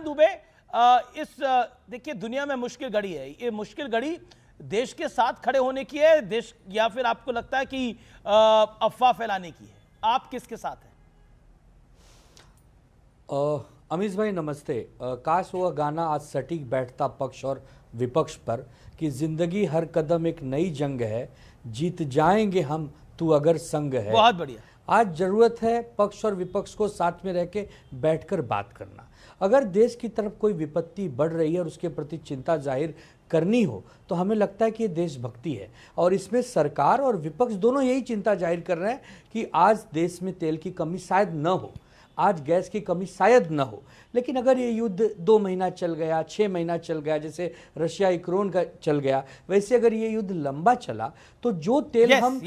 दुबे, देखिए दुनिया में मुश्किल घड़ी है, ये मुश्किल घड़ी देश के साथ खड़े होने की है देश, या फिर आपको लगता है कि अफवाह फैलाने की है? आप किसके साथ हैं? अमीश भाई नमस्ते। काश वह गाना आज सटीक बैठता पक्ष और विपक्ष पर कि जिंदगी हर कदम एक नई जंग है, जीत जाएंगे हम तू अगर संग है। बहुत बढ़िया। आज जरूरत है पक्ष और विपक्ष को साथ में रह के बैठकर बात करना। अगर देश की तरफ कोई विपत्ति बढ़ रही है और उसके प्रति चिंता जाहिर करनी हो तो हमें लगता है कि ये देशभक्ति है, और इसमें सरकार और विपक्ष दोनों यही चिंता जाहिर कर रहे हैं कि आज देश में तेल की कमी शायद न हो, आज गैस की कमी शायद न हो। लेकिन अगर ये युद्ध 2 महीना चल गया, 6 महीना चल गया, जैसे रशिया यूक्रेन का चल गया, वैसे अगर ये युद्ध लंबा चला तो जो तेल हम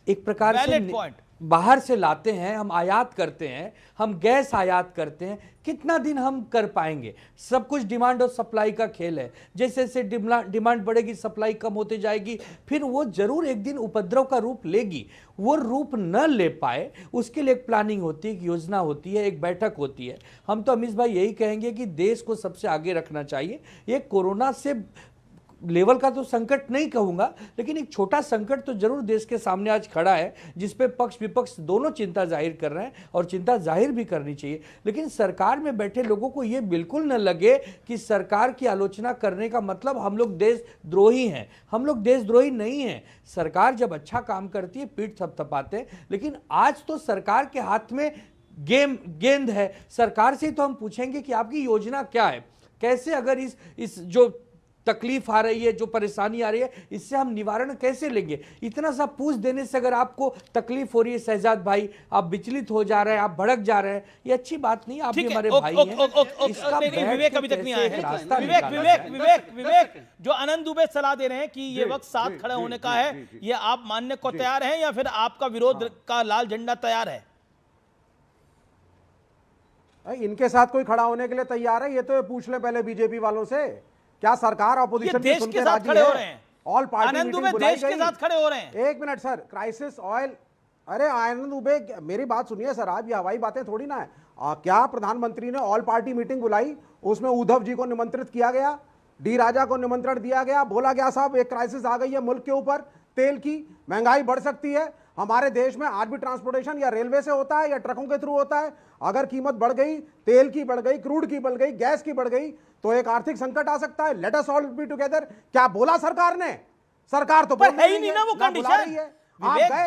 एक प्रकार से बाहर से लाते हैं, हम आयात करते हैं, हम गैस आयात करते हैं, कितना दिन हम कर पाएंगे? सब कुछ डिमांड और सप्लाई का खेल है। जैसे जैसे डिमांड बढ़ेगी, सप्लाई कम होती जाएगी, फिर वो जरूर एक दिन उपद्रव का रूप लेगी। वो रूप न ले पाए उसके लिए एक प्लानिंग होती है, एक योजना होती है, एक बैठक होती है। हम तो अमीश भाई यही कहेंगे कि देश को सबसे आगे रखना चाहिए। ये कोरोना से लेवल का तो संकट नहीं कहूंगा, लेकिन एक छोटा संकट तो जरूर देश के सामने आज खड़ा है, जिसपे पक्ष विपक्ष दोनों चिंता जाहिर कर रहे हैं, और चिंता जाहिर भी करनी चाहिए। लेकिन सरकार में बैठे लोगों को यह बिल्कुल न लगे कि सरकार की आलोचना करने का मतलब हम लोग देशद्रोही हैं। हम लोग देशद्रोही नहीं हैं। सरकार जब अच्छा काम करती है पीठ थपथपाते हैं, लेकिन आज तो सरकार के हाथ में गेंद है। सरकार से तो हम पूछेंगे कि आपकी योजना क्या है, कैसे अगर इस जो तकलीफ आ रही है, जो परेशानी आ रही है, इससे हम निवारण कैसे लेंगे? इतना सा पूछ देने से अगर आपको तकलीफ हो रही है शहजाद भाई, आप विचलित हो जा रहे हैं, आप भड़क जा रहे हैं, ये अच्छी बात नहीं। आप भी हमारे भाई हैं। इसका विवेक अभी तक नहीं आया है। विवेक जो आनंद दुबे सलाह दे रहे हैं कि ये वक्त साथ खड़े होने का है, ये आप मानने को तैयार हैं या फिर आपका विरोध का लाल झंडा तैयार है? इनके साथ कोई खड़ा होने के लिए तैयार है? ये तो पूछ ले पहले बीजेपी वालों से। क्या सरकार ऑपोजिशन देश के साथ खड़े हो रहे हैं? ऑल पार्टी आनंद दुबे देश के साथ खड़े हो रहे हैं। एक मिनट सर, क्राइसिस ऑयल, अरे आनंद दुबे मेरी बात सुनिए सर, आप ये हवाई बातें थोड़ी ना है। क्या प्रधानमंत्री ने ऑल पार्टी मीटिंग बुलाई, उसमें उद्धव जी को निमंत्रित किया गया, डी राजा को निमंत्रण दिया गया, बोला गया साहब एक क्राइसिस आ गई है मुल्क के ऊपर, तेल की महंगाई बढ़ सकती है। हमारे देश में आज भी ट्रांसपोर्टेशन या रेलवे से होता है या ट्रकों के थ्रू होता है। अगर कीमत बढ़ गई, तेल की बढ़ गई, क्रूड की बढ़ गई, गैस की बढ़ गई, तो एक आर्थिक संकट आ सकता है। Let us all be together. क्या बोला सरकार ने? सरकार तो है ही नहीं ना वो कंडीशन।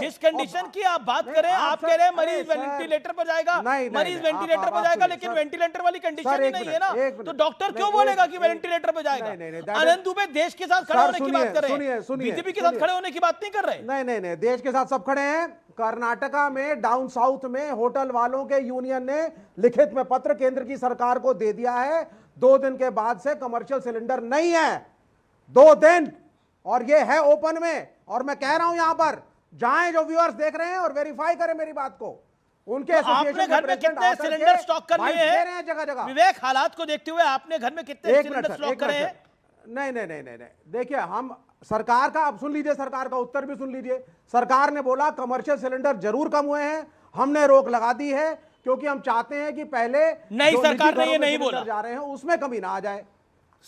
जिस कंडीशन की आप बात करें, आप कह रहे हैं मरीज वेंटिलेटर पर जाएगा, मरीज वेंटिलेटर पर जाएगा, लेकिन वेंटिलेटर वाली कंडीशन ही नहीं है ना, तो डॉक्टर क्यों बोलेगा कि वेंटिलेटर पर जाएगा? आनंद दुबे देश के साथ खड़े होने की बात कर रहे हैं, बीजेपी के साथ खड़े होने की बात नहीं कर रहे। नहीं, देश के साथ सब खड़े हैं। कर्नाटका में डाउन साउथ में होटल वालों के यूनियन ने लिखित में पत्र केंद्र की सरकार को दे दिया है, 2 दिन के बाद से कमर्शियल सिलेंडर नहीं है, 2 दिन, और ये है ओपन में। और मैं कह रहा हूं यहां पर जाएं जो व्यूअर्स देख रहे हैं और वेरीफाई करें मेरी बात को। उनके तो आपने घर में कितने सिलेंडर स्टॉक कर लिए हैं जगह जगह? विवेक, हालात को देखते हुए आपने घर में कितने सिलेंडर स्टॉक करे हैं? नहीं, देखिए हम सरकार का, अब सुन लीजिए, सरकार का उत्तर भी सुन लीजिए। सरकार ने बोला कमर्शियल सिलेंडर जरूर कम हुए हैं, हमने रोक लगा दी है, क्योंकि हम चाहते हैं कि पहले नहीं, सरकार ने ये नहीं बोला जा रहे हैं उसमें कमी ना आ जाए।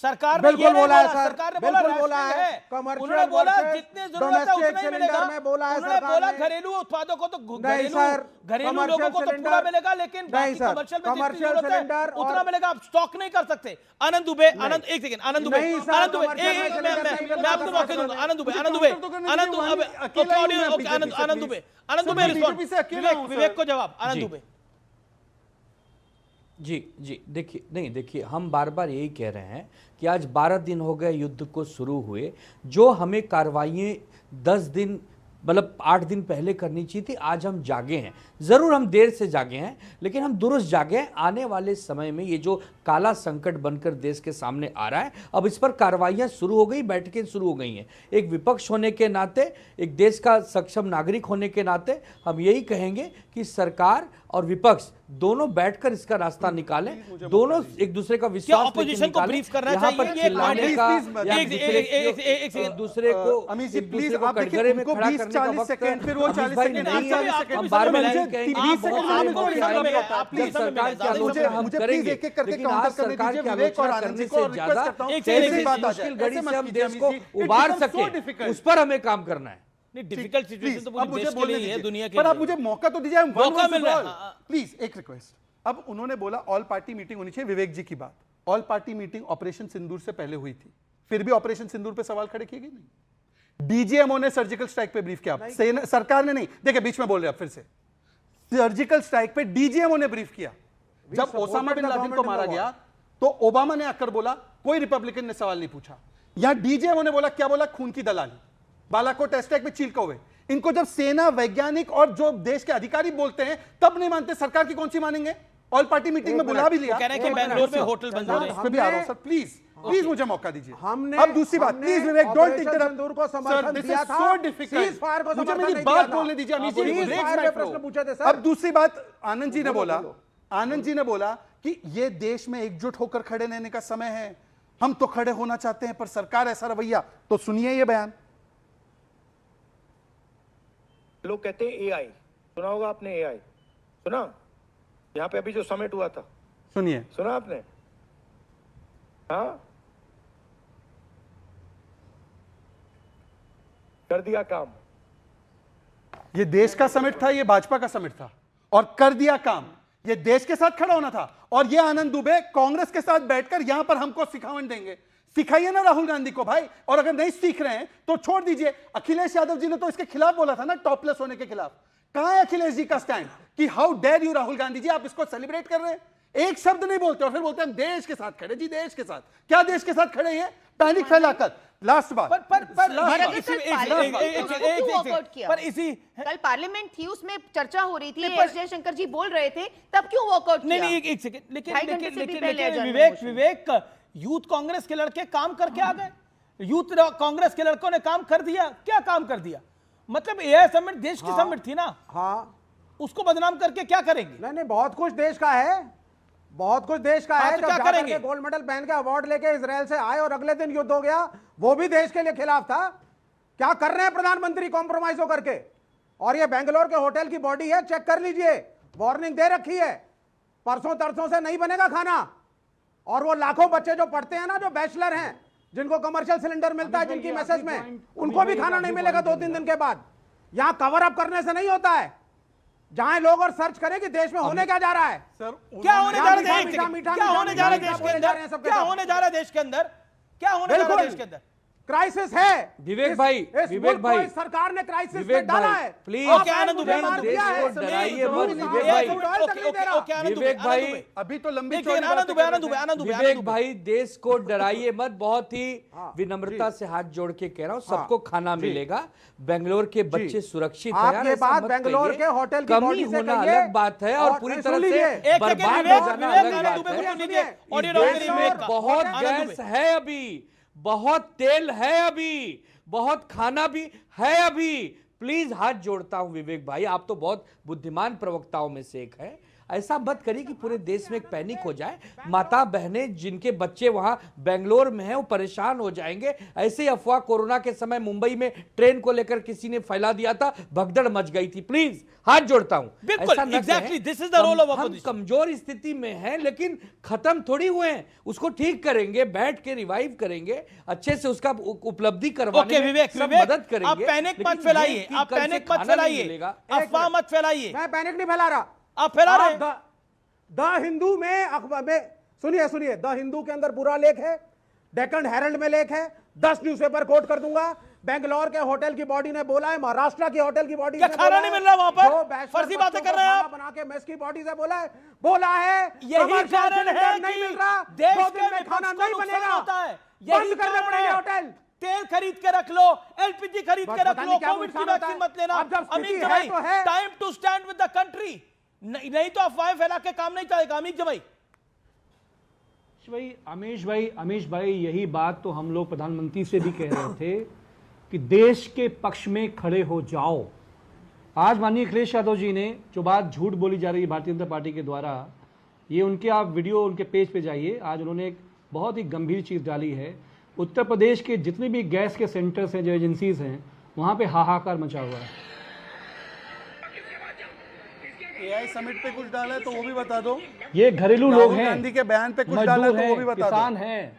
सरकार ने बिल्कुल बोला है सर, सरकार ने बोला है उन्होंने बोला जितने जरूरत है उतना ही मिलेगा। उन्होंने बोला घरेलू उत्पादों को तो घरेलू लोगों को तो पूरा मिलेगा, लेकिन कमर्शियल सिलेंडर उतना मिलेगा, आप स्टॉक नहीं कर सकते। आनंद दुबे, एक सेकंड, आनंद दुबे, मैं आपको मौके दूंगा। आनंद दुबे, विवेक को जवाब। आनंद दुबे जी देखिए हम बार बार यही कह रहे हैं कि आज 12 दिन हो गए युद्ध को शुरू हुए। जो हमें कार्रवाइयाँ 10 दिन मतलब 8 दिन पहले करनी चाहिए थी, आज हम जागे हैं। ज़रूर हम देर से जागे हैं, लेकिन हम दुरुस्त जागे हैं। आने वाले समय में ये जो काला संकट बनकर देश के सामने आ रहा है, अब इस पर कार्रवाइयाँ शुरू हो गई, बैठकें शुरू हो गई हैं। एक विपक्ष होने के नाते, एक देश का सक्षम नागरिक होने के नाते हम यही कहेंगे कि सरकार और विपक्ष दोनों बैठकर इसका रास्ता निकालें, दोनों एक दूसरे का विश्वास ऑपोजिशन को ब्रीफ करना चाहिए, चिल्लाने का एक दूसरे को कटघरे में खड़ा करने का वक्त फिर वो 40 सेकंड हम बार-बार कहेंगे सरकार की आलोचना हम करेंगे, लेकिन आज सरकार की आलोचना करने से ज्यादा मुश्किल घड़ी से हम देश को उबार सके उस पर हमें काम करना है। डिफिकल्ट सिचुएशन तो पूरे देश के लिए है, दुनिया के पर लिए। आप मुझे मौका तो दीजिए, मौका मिल रहा है। प्लीज एक रिक्वेस्ट। अब उन्होंने बोला ऑल पार्टी मीटिंग होनी चाहिए, विवेक जी की बात, ऑल पार्टी मीटिंग ऑपरेशन सिंदूर से पहले हुई थी, फिर भी ऑपरेशन सिंदूर पे सवाल खड़े किए गए नहीं। डीजीएमओ ने सर्जिकल स्ट्राइक पे ब्रीफ किया, सरकार ने नहीं। देखिए बीच में बोल रहे आप फिर से, सर्जिकल स्ट्राइक पे डीजीएमओ ने ब्रीफ किया। जब ओसामा बिन लादेन को मारा गया तो ओबामा ने आकर बोला, कोई रिपब्लिकन ने सवाल नहीं पूछा। यहां डीजीएमओ ने बोला, क्या बोला? खून की दलाली, बालाकोट एयरस्ट्राइक में चील कौवे। इनको जब सेना, वैज्ञानिक और जो देश के अधिकारी बोलते हैं तब नहीं मानते, सरकार की कौन सी मानेंगे? ऑल पार्टी मीटिंग में बुला भी लिया, कह रहे हैं कि बेंगलुरु में होटल बंद हो रहे हैं। उस पे भी आ रहा हूं सर, प्लीज मुझे मौका दीजिए। अब दूसरी बात, please Vivek, don't interrupt sir, this is so difficult. मुझे मेरी बात बोलने दीजिए अमित जी। अब दूसरी बात, आनंद जी ने बोला कि ये देश में एकजुट होकर खड़े रहने का समय है, हम तो खड़े होना चाहते हैं पर सरकार ऐसा रवैया। तो सुनिए ये बयान। लोग कहते हैं एआई, सुना होगा आपने? एआई सुना? यहाँ पे अभी जो समिट हुआ था, सुनिए, सुना आपने? हाँ, कर दिया काम। ये देश का समिट था, ये भाजपा का समिट था, और कर दिया काम। ये देश के साथ खड़ा होना था, और ये आनंद दुबे कांग्रेस के साथ बैठकर यहां पर हमको सिखावन देंगे। सिखाइए ना राहुल गांधी को भाई, और अगर नहीं सीख रहे हैं तो छोड़ दीजिए। अखिलेश यादव जी ने तो इसके खिलाफ बोला था ना, टॉपलेस होने के खिलाफ। कहां है अखिलेश जी का स्टैंड कि how dare you Rahul Gandhi ji, आप इसको सेलिब्रेट कर रहे हैं? एक शब्द नहीं बोलते और फिर बोलते हैं हम देश के साथ खड़े। जी देश के साथ क्या? देश के साथ खड़े हैं पैनिक फैलाकर। लास्ट बात, पर इसी कल पार्लियामेंट थी, उसमें चर्चा हो रही थी, एस जयशंकर जी बोल रहे थे, तब क्यों वॉकआउट किया? नहीं, एक सेकंड, लेकिन विवेक यूथ कांग्रेस के लड़के काम करके आ गए। यूथ कांग्रेस के लड़कों ने काम कर दिया। क्या काम कर दिया? मतलब एआई समिट देश की समिट थी ना, हाँ, उसको बदनाम करके क्या करेंगे? नहीं, बहुत कुछ देश का है, बहुत कुछ देश का है। तो क्या करेंगे? गोल्ड मेडल पहन के अवार्ड लेके इजराइल से आए और अगले दिन युद्ध हो गया, वो भी देश के लिए खिलाफ था। क्या कर रहे हैं प्रधानमंत्री कॉम्प्रोमाइज होकर के? और ये बेंगलोर के होटल की बॉडी है, चेक कर लीजिए, वार्निंग दे रखी है, परसों तरसों से नहीं बनेगा खाना। और वो लाखों बच्चे जो पढ़ते हैं ना, जो बैचलर हैं, जिनको कमर्शियल सिलेंडर मिलता है जिनकी मैसेज में, उनको भी खाना नहीं मिलेगा 2-3 दिन के बाद। यहां कवर अप करने से नहीं होता है। जहां लोग और सर्च करें कि देश में होने क्या जा रहा है, क्या होने जा रहा है देश के अंदर, क्या होने जा रहा है देश के अंदर, क्या होने जा रहा है देश के अंदर, क्या होने जा रहा है देश के अंदर? क्राइसिस है विवेक भाई, विवेक भाई, सरकार ने क्राइसिस में डाला है। प्लीज आनंद दुबे देश को डराइए मत विवेक भाई। विवेक भाई अभी तो लंबी विवेक भाई, देश को डराइए मत। बहुत ही विनम्रता से हाथ जोड़ के कह रहा हूँ, सबको खाना मिलेगा। बेंगलोर के बच्चे सुरक्षित है, आपके बाद बेंगलोर के होटल की कमी होना अलग बात है और पूरी तरह से बर्बाद हो जाना अलग बात है। बहुत गैस है अभी, बहुत तेल है अभी, बहुत खाना भी है अभी। प्लीज हाथ जोड़ता हूं विवेक भाई, आप तो बहुत बुद्धिमान प्रवक्ताओं में से एक है। ऐसा मत करिए कि पूरे देश में एक पैनिक हो जाए। माता बहनें जिनके बच्चे वहां बेंगलोर में हैं वो परेशान हो जाएंगे। ऐसे ही अफवाह कोरोना के समय मुंबई में ट्रेन को लेकर किसी ने फैला दिया था, भगदड़ मच गई थी। प्लीज हाथ जोड़ता हूं, बिल्कुल exactly this is the role of opposition. हम कमजोर स्थिति में हैं लेकिन खत्म थोड़ी हुए हैं, उसको ठीक करेंगे, बैठ के रिवाइव करेंगे, अच्छे से उसका उपलब्धि करवाने में सब मदद करेंगे। आप पैनिक मत फैलाइए, आप पैनिक मत फैलाइए, अफवाह मत फैलाइए। मैं पैनिक नहीं फैला रहा, आप फैला रहे हैं। द हिंदू में अखबार में सुनिए, द हिंदू के अंदर पूरा लेख है, डेक्कन हेरल्ड में लेख है, 10 न्यूज़पेपर कोट कर दूंगा। बेंगलोर के होटल की बॉडी ने बोला है, महाराष्ट्र की होटल की बॉडी क्या खाना नहीं मिल रहा वहां पर? फर्जी बातें कर रहे हैं आप। बना के मेस की बॉडी से बोला है यही कारण है नहीं मिल रहा, देश 2 दिन में खाना नहीं बनेगा, होता है, बंद करने पड़ेंगे होटल। तेल खरीद के रख लो, एलपीजी खरीद के रख लो, कोविड की वैक्सीन मत लेना। अमित भाई, time to stand with the country, नहीं तो अफवाहें फैला के काम नहीं चलेगा। अमित भाई, अमीश भाई, यही बात तो हम लोग प्रधानमंत्री से भी कह रहे थे कि देश के पक्ष में खड़े हो जाओ। आज माननीय अखिलेश यादव जी ने जो बात झूठ बोली जा रही है भारतीय जनता पार्टी के द्वारा, ये उनके आप वीडियो उनके पेज पे जाइए, आज उन्होंने एक बहुत ही गंभीर चीज़ डाली है। उत्तर प्रदेश के जितने भी गैस के सेंटर्स हैं, जो एजेंसीज हैं, वहाँ पे हाहाकार मचा हुआ है। एआई समिट पे कुछ डाला है तो वो भी बता दो। ये घरेलू लोग हैं, गांधी के बयान पे कुछ डाला है तो वो भी बता दो। किसान हैं,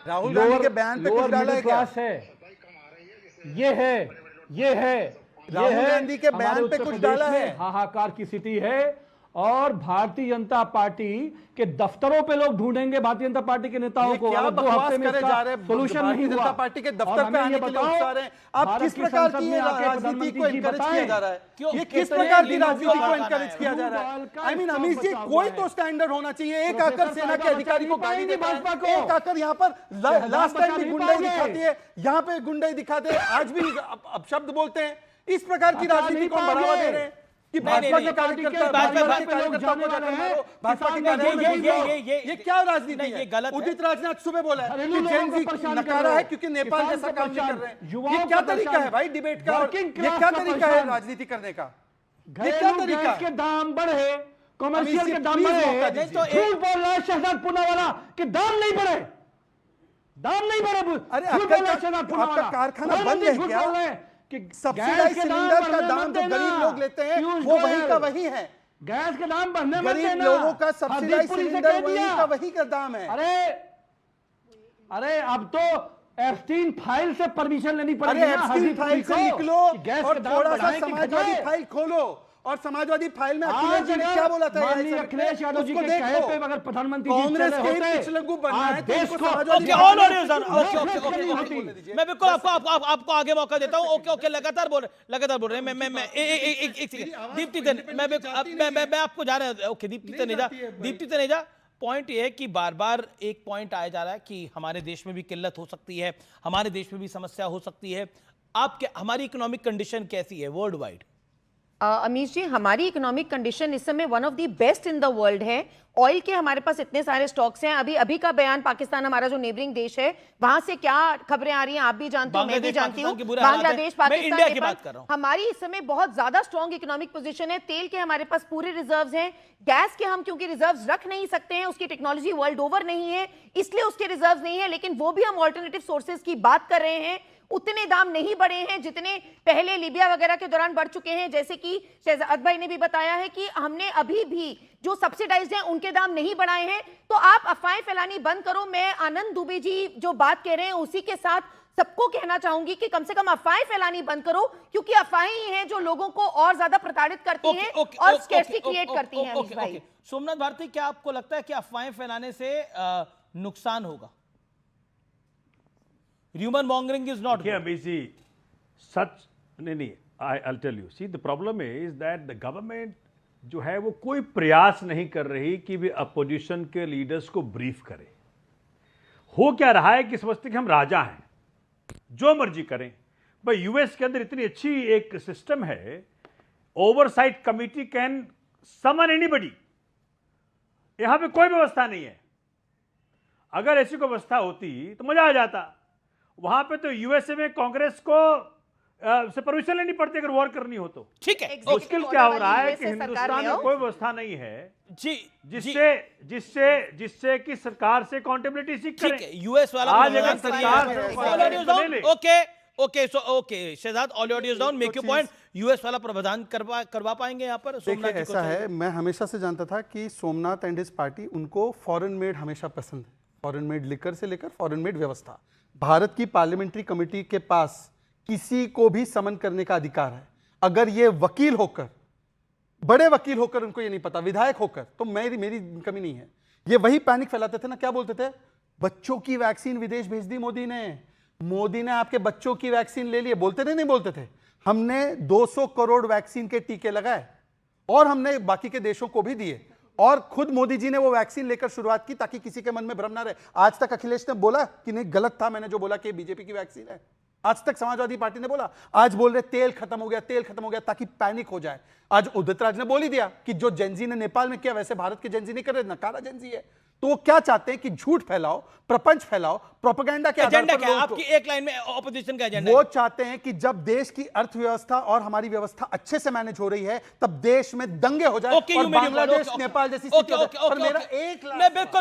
राहुल गांधी के बयान पे कुछ डाला है क्या? ये है राहुल गांधी के बयान पे कुछ डाला है? हाहाकार की स्थिति है और भारतीय जनता पार्टी के दफ्तरों पे लोग ढूंढेंगे भारतीय जनता पार्टी के नेताओं को। क्या बकवास करे जा रहे हैं? सोल्यूशन नहीं हुआ। जनता पार्टी के दफ्तर पे आने के लिए उकसा रहे हैं। आप किस प्रकार की राजनीति को इनकरेज किया जा रहा है? ये किस प्रकार की राजनीति को इनकरेज किया जा रहा है? आई मीन अमीश जी, कोई तो स्टैंडर्ड होना चाहिए। एक आकर सेना के अधिकारी को गाली देता है, एक आकर यहाँ पर लास्ट टाइम भी गुंडाई दिखाती है, यहाँ पे गुंडाई दिखाते हैं, आज भी अब शब्द बोलते हैं। इस प्रकार की राजनीति को बढ़ावा दे रहे हैं कि भाजपा के कार्यकर्ता भाजपा के कार्यकर्ता, ये क्या राजनीति है? गलत है। उदित राज ने आज सुबह बोला है कि जेन जी नकारा है क्योंकि नेपाल जैसा काम नहीं कर रहे हैं। ये क्या तरीका है भाई डिबेट का? ये क्या तरीका है राजनीति करने का? ये क्या तरीका के दाम बढ़े, कमर्शियल के दाम बढ़े, झूठ बोल रहा है शहजाद पूनावाला कि दाम नहीं बढ़े, दाम नहीं बढ़े। अरे आपका कारखाना बंद है क्या? कि सब्सिडाइज्ड सिलेंडर का दाम जो गरीब लोग लेते हैं वो वही का वही है। गैस के दाम बढ़ने मत देना। गरीब लोगों का सब्सिडाइज्ड सिलेंडर वही का दाम है। अरे अब तो एफस्टीन फाइल से परमिशन लेनी पड़ेगी। अरे एफस्टीन फाइल से निकलो और थोड़ा सा समाजवादी फाइल खोलो। और समाजवादी फाइल में अखिलेश जी ने क्या बोला था? अखिलेश यादव जी के कहे पे अगर प्रधानमंत्री कांग्रेस के पिछलग्गू बनना है तो इसको ओके मैं बिल्कुल आपको आगे मौका देता हूं। ओके लगातार बोल रहे हैं। मैं एक सेकंड दीप्ति मैं आपको जा रहा है। ओके दीप्ति तनेजा पॉइंट ये है कि बार बार एक पॉइंट आया जा रहा है कि हमारे देश में भी किल्लत हो सकती है, हमारे देश में भी समस्या हो सकती है। हमारी इकोनॉमिक कंडीशन कैसी है वर्ल्ड वाइड? अमीश जी, हमारी इकोनॉमिक कंडीशन इस समय one of the best in the world है। ऑयल के हमारे पास इतने सारे स्टॉक्स हैं। अभी का बयान पाकिस्तान, हमारा जो नेबरिंग देश है, वहां से क्या खबरें आ रही हैं आप भी जानते हो, मैं भी जानती हूँ। बांग्लादेश, पाकिस्तान, नेपाल, हमारी इस समय बहुत ज्यादा स्ट्रॉन्ग इकोनॉमिक पोजीशन है। तेल के हमारे पास पूरे रिजर्व्स हैं। गैस के हम क्योंकि रिजर्व्स रख नहीं सकते हैं, उसकी टेक्नोलॉजी वर्ल्ड ओवर नहीं है, इसलिए उसके रिजर्व्स नहीं है, लेकिन वो भी हम ऑल्टरनेटिव सोर्सेज की बात कर रहे हैं। उतने दाम नहीं बढ़े हैं जितने पहले लीबिया वगैरह के दौरान बढ़ चुके हैं। जैसे कि शहजाद भाई ने भी बताया है कि हमने अभी भी जो सब्सिडाइज्ड हैं उनके दाम नहीं बढ़ाए हैं। तो आप अफवाहें फैलानी बंद करो। मैं आनंद दुबे जी जो बात कह रहे हैं उसी के साथ सबको कहना चाहूंगी कि कम से कम अफवाहें फैलानी बंद करो, क्योंकि अफवाहें ही हैं जो लोगों को और ज्यादा प्रताड़ित करती हैं और स्कैर्सिटी क्रिएट करती हैं। सोमनाथ भारती, क्या आपको लगता है कि अफवाहें फैलाने से नुकसान होगा? Rumor mongering is not good. I'll tell you. See, the problem is that the government जो है वो कोई प्रयास नहीं कर रही कि वे अपोजिशन के लीडर्स को ब्रीफ करे। हो क्या रहा है कि समझते कि हम राजा हैं, जो मर्जी करें। भाई यूएस के अंदर इतनी अच्छी एक सिस्टम है, oversight committee can summon anybody. यहां पे कोई व्यवस्था नहीं है। अगर ऐसी कोई व्यवस्था होती तो मजा आ जाता। वहां पे तो यूएसए में कांग्रेस को से परमिशन लेनी पड़ती अगर वॉर करनी हो तो। ठीक है। मुश्किल क्या हो रहा है कि हिंदुस्तान में कोई व्यवस्था नहीं है जी जिससे कि सरकार से अकाउंटेबिलिटी सीख करें। ठीक है, यूएस वाला आज अगर सरकार okay Shahzad, all audios down, make your point. US वाला प्रावधान करवा पाएंगे यहाँ पर? देखिए ऐसा है, मैं हमेशा से जानता था कि सोमनाथ एंड हिज पार्टी, उनको फॉरेन मेड हमेशा पसंद है। फॉरेन मेड लिकर से लेकर फॉरेन मेड व्यवस्था। भारत की पार्लियामेंट्री कमेटी के पास किसी को भी समन करने का अधिकार है। अगर ये वकील होकर, बड़े वकील होकर, उनको ये नहीं पता, विधायक होकर, तो मेरी कमी नहीं है। ये वही पैनिक फैलाते थे ना, क्या बोलते थे? बच्चों की वैक्सीन विदेश भेज दी मोदी ने आपके बच्चों की वैक्सीन ले लिए। बोलते थे नहीं बोलते थे? हमने 200 करोड़ वैक्सीन के टीके लगाए और हमने बाकी के देशों को भी दिए, और खुद मोदी जी ने वो वैक्सीन लेकर शुरुआत की ताकि किसी के मन में भ्रम ना रहे। आज तक अखिलेश ने बोला कि नहीं गलत था मैंने जो बोला कि बीजेपी की वैक्सीन है? आज तक समाजवादी पार्टी ने बोला? आज बोल रहे तेल खत्म हो गया ताकि पैनिक हो जाए। आज उदित राज ने बोल ही दिया कि जो जेनजी ने नेपाल में किया वैसे भारत के जेनजी नहीं कर रहे, नकारा जेनजी है। तो वो क्या चाहते हैं कि झूठ फैलाओ, प्रपंच फैलाओ, प्रोपेगेंडा के आधार एजेंडा पर क्या है लोगों को- आपकी एक लाइन में ऑपोजिशन का एजेंडा? वो चाहते हैं कि जब देश की अर्थव्यवस्था और हमारी व्यवस्था अच्छे से मैनेज हो रही है, तब देश में दंगे हो जाए ओके, और you made your point. Bangladesh, okay, Nepal जैसी ओके, स्थिति हो जाए। ओके, पर ओके, मेरा ओके। एक मैं बिल्कुल